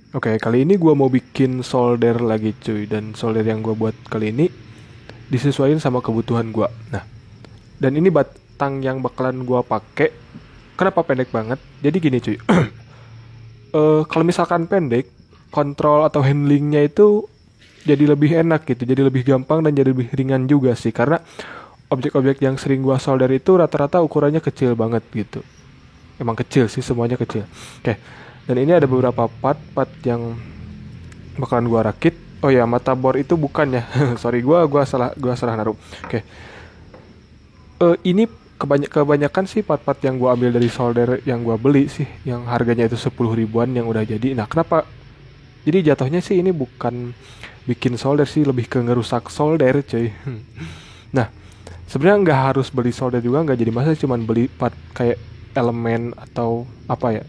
Oke, kali ini gua mau bikin solder lagi cuy. Dan solder yang gua buat kali ini disesuaikan sama kebutuhan gua. Nah, dan ini batang yang bakalan gua pakai. Kenapa pendek banget? Jadi gini cuy. Kalau misalkan pendek, kontrol atau handlingnya itu jadi lebih enak gitu. Jadi lebih gampang dan jadi lebih ringan juga sih. Karena objek-objek yang sering gua solder itu rata-rata ukurannya kecil banget gitu. Emang kecil sih, semuanya kecil. Oke. Dan ini ada beberapa part yang bakalan gua rakit. Oh ya, mata bor itu bukan ya. Sorry, gua salah naruh. Oke. Ini kebanyakan sih part-part yang gua ambil dari solder yang gua beli sih, yang harganya itu 10 ribuan yang udah jadi. Nah, kenapa? Jadi jatuhnya sih ini bukan bikin solder sih, lebih ke ngerusak solder, cuy. Nah, sebenarnya nggak harus beli solder juga, nggak jadi masalah, cuman beli part kayak elemen atau apa ya,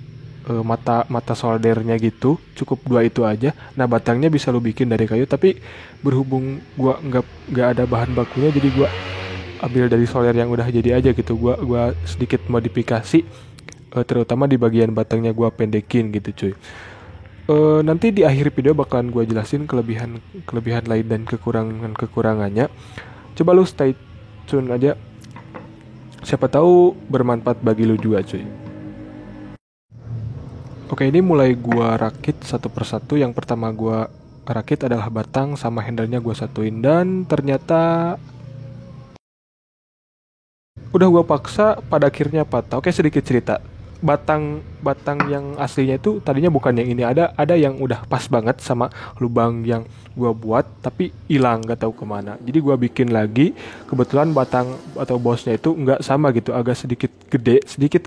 mata mata soldernya gitu, cukup dua itu aja. Nah, batangnya bisa lu bikin dari kayu, tapi berhubung gua nggak ada bahan bakunya, jadi gua ambil dari solder yang udah jadi aja gitu. Gua sedikit modifikasi, terutama di bagian batangnya gua pendekin gitu cuy. Nanti di akhir video bakalan gua jelasin kelebihan kelebihan lain dan kekurangan kekurangannya. Coba lu stay tune aja, siapa tahu bermanfaat bagi lu juga cuy. Oke, ini mulai gua rakit satu persatu. Yang pertama gua rakit adalah batang sama handle-nya gua satuin, dan ternyata udah gua paksa pada akhirnya patah. Oke, sedikit cerita. Batang batang yang aslinya itu tadinya bukan yang ini, ada yang udah pas banget sama lubang yang gua buat, tapi hilang gak tahu kemana. Jadi gua bikin lagi. Kebetulan batang atau bosnya itu nggak sama gitu, agak sedikit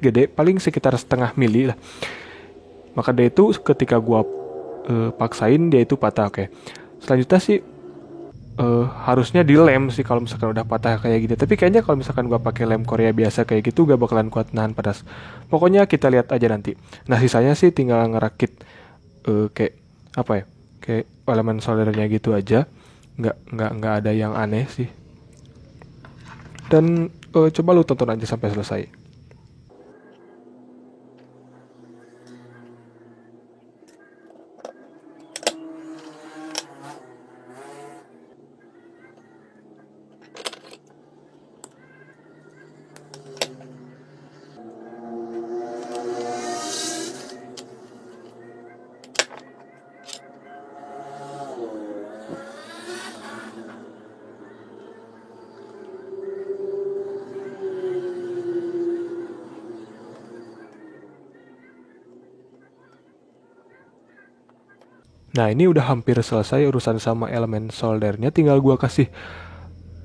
gede, paling sekitar setengah mili lah. Maka dia itu ketika gua paksain, dia itu patah. Oke. Selanjutnya sih harusnya dilem sih kalau misalkan udah patah kayak gitu. Tapi kayaknya kalau misalkan gua pakai lem Korea biasa kayak gitu gak bakalan kuat nahan panas. Pokoknya kita lihat aja nanti. Nah, sisanya sih tinggal ngerakit kayak apa ya? Kayak elemen soldernya gitu aja. Nggak ada yang aneh sih. Dan coba lu tonton aja sampai selesai. Nah, ini udah hampir selesai urusan sama elemen soldernya. Tinggal gua kasih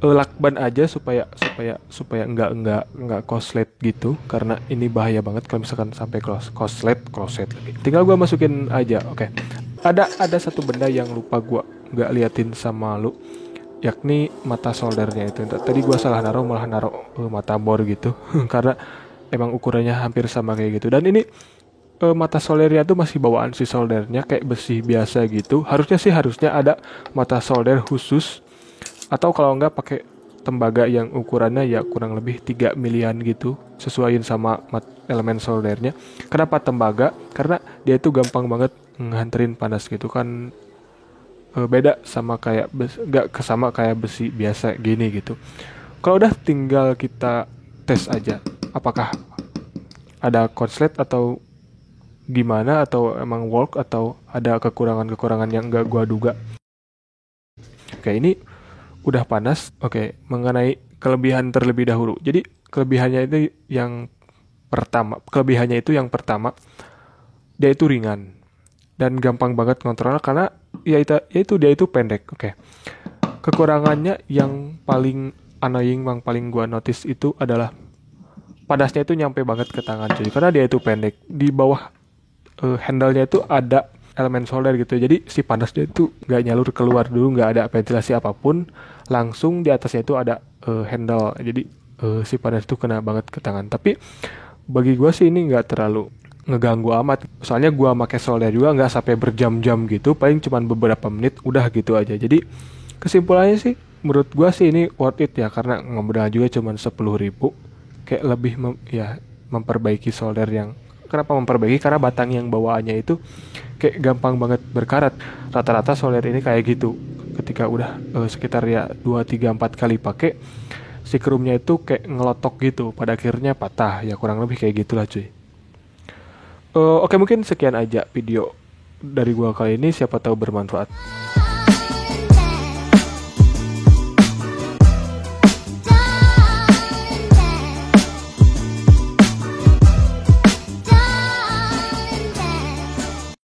lakban aja supaya supaya supaya nggak koslet gitu, karena ini bahaya banget kalau misalkan sampai koslet lagi. Tinggal gua masukin aja. Oke. Ada satu benda yang lupa gua nggak liatin sama lu, yakni mata soldernya itu. Tadi gua salah naruh, malah naruh mata bor gitu. Karena emang ukurannya hampir sama kayak gitu. Dan ini mata soldernya tuh masih bawaan si soldernya kayak besi biasa gitu. Harusnya ada mata solder khusus, atau kalau enggak pakai tembaga yang ukurannya ya kurang lebih 3 milian gitu, sesuaiin sama elemen soldernya. Kenapa tembaga? Karena dia itu gampang banget nganterin panas gitu kan. Beda sama kayak nggak kesama kayak besi biasa gini gitu. Kalau udah tinggal kita tes aja apakah ada konslet atau gimana, atau emang work, atau ada kekurangan-kekurangan yang nggak gua duga. Oke, ini udah panas. Oke, mengenai kelebihan terlebih dahulu. Jadi kelebihannya itu yang pertama, dia itu ringan dan gampang banget ngontrolnya karena ya itu dia itu pendek. Oke. Kekurangannya yang paling annoying, yang paling gua notice itu adalah panasnya itu nyampe banget ke tangan cuy. Karena dia itu pendek. Di bawah handle-nya itu ada elemen solder gitu. Jadi si panasnya itu nggak nyalur keluar dulu, nggak ada ventilasi apapun. Langsung di atasnya itu ada handle. Jadi si panas itu kena banget ke tangan. Tapi bagi gue sih ini nggak terlalu ngeganggu amat. Soalnya gue pakai solder juga nggak sampai berjam-jam gitu. Paling cuma beberapa menit udah gitu aja. Jadi kesimpulannya sih menurut gue sih ini worth it ya. Karena ngemodal juga cuma 10 ribu. Kayak lebih memperbaiki solder yang. Kenapa memperbaiki? Karena batang yang bawaannya itu kayak gampang banget berkarat. Rata-rata solder ini kayak gitu. Ketika udah sekitar ya 2 3 4 kali pakai, si kerumnya itu kayak ngelotok gitu, pada akhirnya patah. Ya kurang lebih kayak gitulah cuy. Oke, mungkin sekian aja video dari gua kali ini, siapa tahu bermanfaat.